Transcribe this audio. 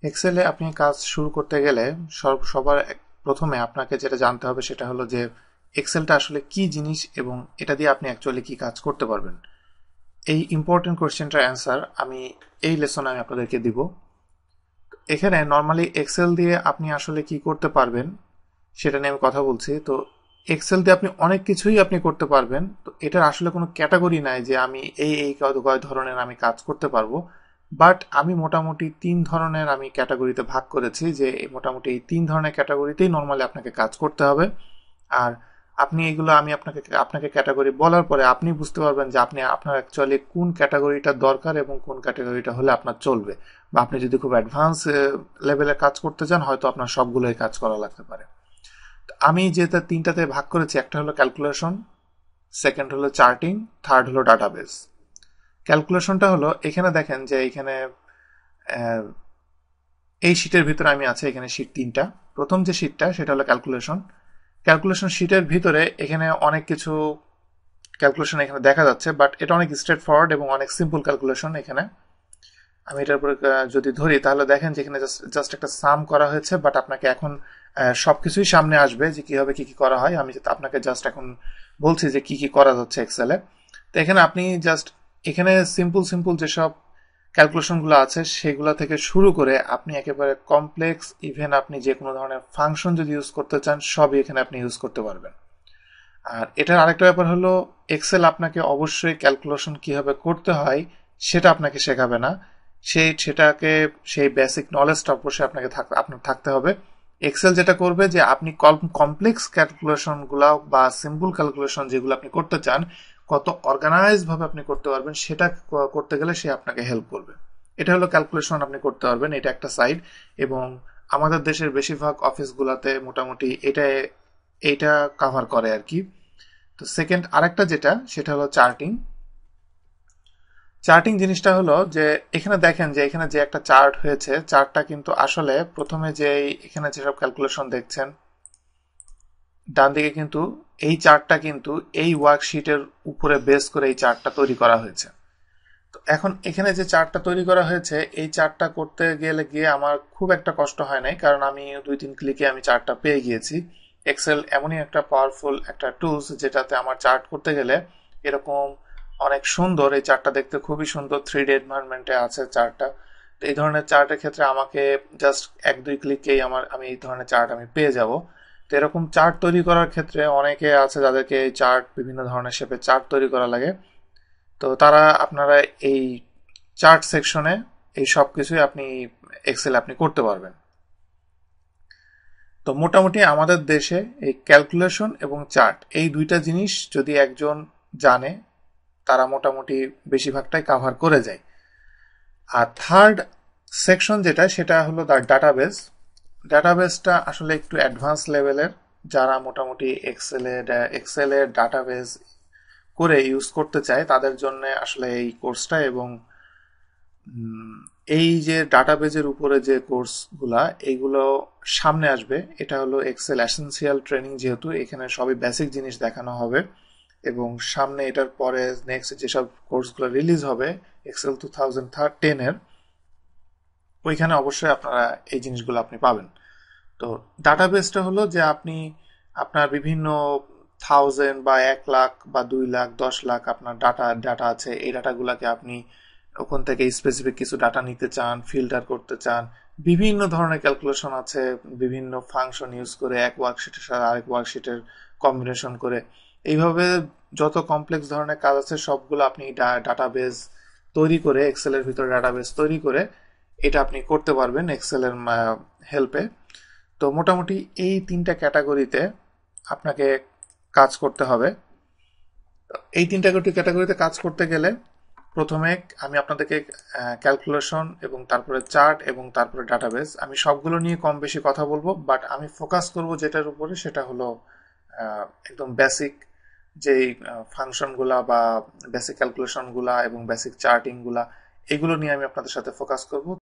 এক্সেলে আপনি কাজ শুরু করতে গেলে সবার প্রথমে আপনাকে যেটা জানতে হবে সেটা হলো যে এক্সেলটা আসলে কি জিনিস এবং এটা দিয়ে আপনি অ্যাকচুয়ালি কি কাজ করতে পারবেন। এই ইম্পর্টেন্ট কোয়েশ্চেনটার অ্যান্সার আমি এই লেসনে আমি আপনাদেরকে দিব। এখানে নর্মালি এক্সেল দিয়ে আপনি আসলে কি করতে পারবেন সেটা নিয়ে আমি কথা বলছি। তো এক্সেল দিয়ে আপনি অনেক কিছুই আপনি করতে পারবেন। তো এটার আসলে কোনো ক্যাটাগরি নাই যে আমি এই কয় ধরনের আমি কাজ করতে পারবো। বাট আমি মোটামুটি 3 ধরনের আমি ক্যাটাগরিতে ভাগ করেছি যে মোটামুটি এই 3 ধরনের ক্যাটাগরিতেই নর্মালি আপনাকে কাজ করতে হবে। আর আপনি এগুলো আমি আপনাকে ক্যাটাগরি বলার পরে আপনি বুঝতে পারবেন যে আপনি আপনার অ্যাকচুয়ালি কোন ক্যাটাগরিটা দরকার এবং কোন ক্যাটাগরিটা হলে আপনার চলবে। বা আপনি যদি খুব অ্যাডভান্স লেভেলে কাজ করতে চান হয়তো আপনার সবগুলোই কাজ করা লাগতে পারে। আমি যেটা 3টাতে ভাগ করেছি, একটা হলো ক্যালকুলেশন, সেকেন্ড হলো চার্টিং, থার্ড হলো ডাটাবেস। ক্যালকুলেশনটা হলো এখানে দেখেন যে এখানে এই শীটের ভিতরে আমি আছে, এখানে শীট 3টা। প্রথম যে শীটটা সেটা হলো ক্যালকুলেশন। ক্যালকুলেশন শীটের ভিতরে এখানে অনেক কিছু ক্যালকুলেশন এখানে দেখা যাচ্ছে, বাট এটা অনেক স্ট্রেট ফরওয়ার্ড এবং অনেক সিম্পল ক্যালকুলেশন। এখানে আমি এটার উপরে যদি ধরি তাহলে দেখেন যে এখানে জাস্ট একটা সাম করা হয়েছে, বাট আপনাকে এখন সবকিছুই সামনে আসবে যে কিভাবে কি কি করা হয়। আমি আপনাকে জাস্ট এখন বলছি যে কি কি করা যাচ্ছে এক্সেলে। তো এখানে আপনি জাস্ট এখানে সিম্পল সিম্পল যেসব ক্যালকুলেশনগুলো আছে সেগুলো থেকে শুরু করে আপনি একেবারে কমপ্লেক্স, ইভেন আপনি যে কোনো ধরনের ফাংশন যদি ইউজ করতে চান সবই এখানে আপনি ইউজ করতে পারবেন। আর এটার আরেকটা ব্যাপার হলো এক্সেল আপনাকে অবশ্যই ক্যালকুলেশন কিভাবে করতে হয় সেটা আপনাকে শেখাবে না। সেই বেসিক নলেজটা অবশ্যই আপনার থাকতে হবে। এক্সেল যেটা করবে যে আপনি কমপ্লেক্স ক্যালকুলেশন গুলা বা সিম্পল ক্যালকুলেশন যেগুলো আপনি করতে চান কত অর্গানাইজ ভাবে আপনি করতে পারবেন সেটা করতে গেলে সে আপনাকে হেল্প করবে। এটা হলো ক্যালকুলেশন আপনি করতে পারবেন, এটা একটা সাইড। এবং আমাদের দেশের বেশিরভাগ অফিসগুলোতে মোটামুটি এইটা কভার করে আর কি। তো সেকেন্ড আরেকটা যেটা সেটা হলো চার্টিং। চার্টিং জিনিসটা হলো যে এখানে দেখেন যে এখানে যে একটা চার্ট হয়েছে, চার্টটা কিন্তু আসলে প্রথমে যে এখানে যেসব ক্যালকুলেশন দেখছেন ডান দিকে, কিন্তু এই চার্টটা কিন্তু এই ওয়ার্কশিটের উপরে বেস করে এই চার্টটা তৈরি করা হয়েছে। তো এখন এখানে যে চার্টটা তৈরি করা হয়েছে এই চার্টটা করতে গিয়ে আমার খুব একটা কষ্ট হয় নাই, কারণ আমি 2-3 ক্লিকে আমি চার্টটা পেয়ে গিয়েছি। এক্সেল এমনই একটা পাওয়ারফুল একটা টুলস যেটাতে আমার চার্ট করতে গেলে এরকম অনেক সুন্দর, এই চার্টটা দেখতে খুবই সুন্দর, 3D এনভায়রনমেন্টে আছে চার্টটা। তো এই ধরনের চার্টের ক্ষেত্রে আমাকে জাস্ট 1-2 ক্লিকেই আমি এই ধরনের চার্ট আমি পেয়ে যাব। তো এরকম চার্ট তৈরি করার ক্ষেত্রে অনেকে আছে যাদেরকে এই চার্ট বিভিন্ন ধরনের শেপে চার্ট তৈরি করা লাগে। তো আপনারা এই চার্ট সেকশনে এই সব কিছুই আপনি এক্সেল আপনি করতে পারবেন। তো মোটামুটি আমাদের দেশে এই ক্যালকুলেশন এবং চার্ট এই দুইটা জিনিস যদি একজন জানে তারা মোটামুটি বেশিরভাগটাই কাভার করে যায়। আর থার্ড সেকশন যেটা সেটা হলো তার ডাটাবেস। ডাটাবেসটা আসলে একটু অ্যাডভান্স লেভেলের, যারা মোটামুটি এক্সেলের ডাটাবেস করে ইউজ করতে চায় তাদের জন্য আসলে এই কোর্সটা। এবং এই যে ডাটাবেজের উপরে যে কোর্সগুলা এইগুলো সামনে আসবে, এটা হলো এক্সেল এসেনশিয়াল ট্রেনিং, যেহেতু এখানে সবই বেসিক জিনিস দেখানো হবে। এবং সামনে এটার পরে নেক্সট যেসব কোর্সগুলো রিলিজ হবে এক্সেল 2010-এর, ওইখানে অবশ্যই আপনারা এই জিনিসগুলো আপনি পাবেন। তো ডাটাবেসটা হলো যে আপনি আপনার বিভিন্ন 1000 বা 1 লাখ বা 2 লাখ 10 লাখ আপনার ডাটা আছে, এই ডাটাগুলোকে আপনি ওখান থেকে স্পেসিফিক কিছু ডাটা নিতে চান, ফিল্টার করতে চান। বিভিন্ন ধরনের ক্যালকুলেশন আছে, বিভিন্ন ফাংশন ইউজ করে এক ওয়ার্কশিটের সাথে আরেক ওয়ার্কশিটের কম্বিনেশন করে এইভাবে যত কমপ্লেক্স ধরনের কাজ আছে সবগুলো আপনি ডাটাবেস তৈরি করে, এক্সেলের ভিতরে ডাটাবেস তৈরি করে এটা আপনি করতে পারবেন এক্সেলের হেল্পে। তো মোটামুটি এই 3টা ক্যাটাগরিতে আপনাকে কাজ করতে হবে। এই 3টা ক্যাটাগরিতে কাজ করতে গেলে প্রথমে আমি আপনাদেরকে ক্যালকুলেশন এবং তারপরে চার্ট এবং তারপরে ডাটাবেস আমি সবগুলো নিয়ে কম বেশি কথা বলবো, বাট আমি ফোকাস করব যেটার উপরে সেটা হলো একদম বেসিক যেই ফাংশনগুলা বা বেসিক ক্যালকুলেশনগুলা এবং বেসিক চার্টিংগুলা, এগুলো নিয়ে আমি আপনাদের সাথে ফোকাস করব।